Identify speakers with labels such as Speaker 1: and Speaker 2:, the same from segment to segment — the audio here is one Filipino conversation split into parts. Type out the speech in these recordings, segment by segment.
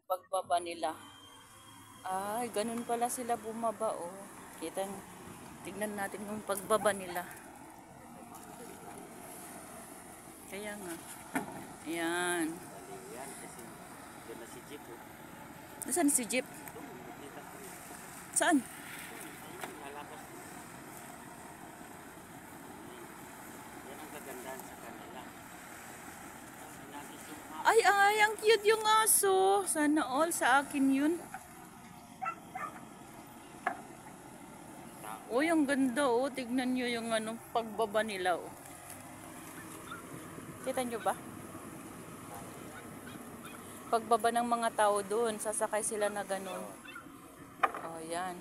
Speaker 1: pagbaba nila. Ay, ganun pala sila bumaba, oh. Tignan natin yung pagbaba nila. Kaya nga. Ayan. Nasaan si Jeep? Saan? Ay, ang cute yung aso. Sana all sa akin yun. Oh, yung ganda, oh. Tignan nyo yung ano, pagbaba nila, oh. Kita nyo ba? Pagbaba ng mga tao doon, sasakay sila na ganun. Oh, yan.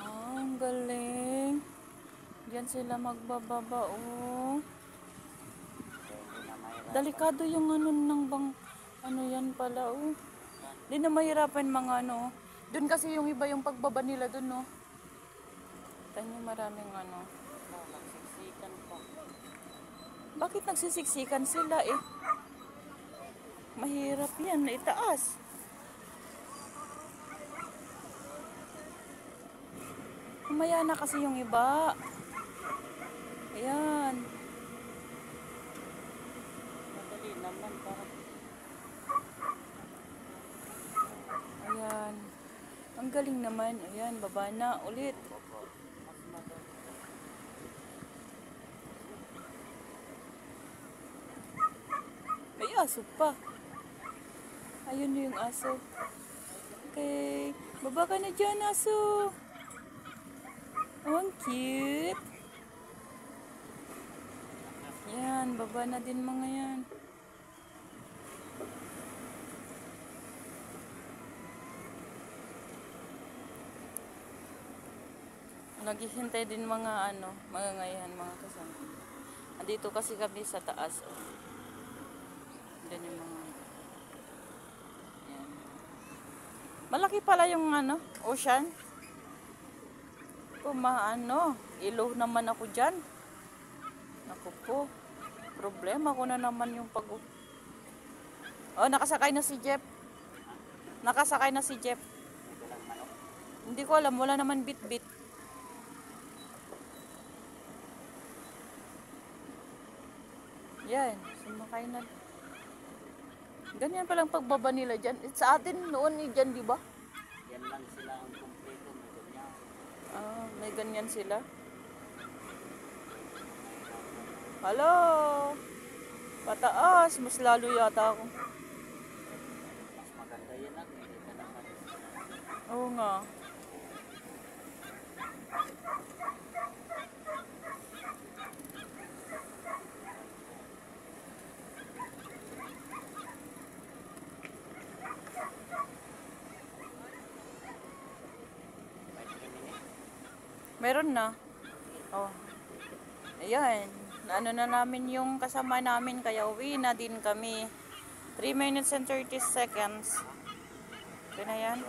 Speaker 1: Oh, ang galing. Diyan sila magbababa, oh. Delikado yung ano ng bang, ano yan pala, oh. Di na mahirapan mga ano. Doon kasi yung iba yung pagbaba nila doon, no. Tanyo maraming ano. Nagsisikan pa. Bakit nagsisiksikan sila eh? Mahirap yan, itaas. Umaya na kasi yung iba. Ayan. Madali naman para. Ayan. Ang galing naman. Ayan, baba na ulit. May aso pa. Ayun yung aso. Okay. Baba ka na dyan, aso. Oh, ang cute. Yan, baba na din mga yan. Naghihintay din mga ano, mga ngayon, mga kasama. Andito kasi kami sa taas. Oh. Diyan yung mga. Yan. Malaki pala yung ano, ocean. Ano, ilaw naman ako dyan. Naku po, problema ko na naman yung pag... Oh, nakasakay na si Jeff. Nakasakay na si Jeff. Hindi ko alam, wala naman bit-bit. Yan, sumakay na. Ganyan palang pagbaba nila dyan. Sa atin noon eh, dyan, di ba?
Speaker 2: Yan lang sila ang kumpleto, may ganyan.
Speaker 1: Ah, may ganyan sila. Hello! Pataas, mas lalo yata ako.
Speaker 2: Mas maganda yan lang, hindi ka naman.
Speaker 1: Oo nga. Meron na. Oh. Ayan. Ano na namin yung kasama namin kaya uwi na din kami. 3 minutes and 30 seconds. Okay na yan.